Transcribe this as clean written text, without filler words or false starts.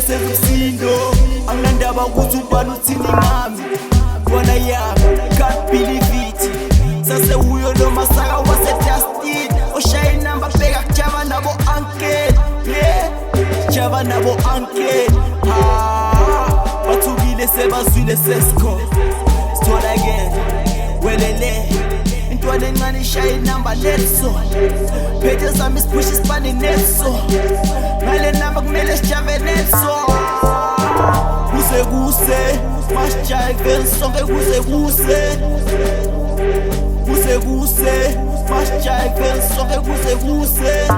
senza umsindo anginandaba ukuthi ubani uthini ngami bona yami can't believe it sase uyo lo masaka wase-Justin oshaya inamba bheka kujaba nabo uncle yeah jaba nabo uncle bathukile sebazwile sesko sithola again welele intwana encane ishaya inamba letso phethe zami siphusha isipani netso ngale namba kumele sijave netso kuse masijive sonke kuse masijive sonke kuse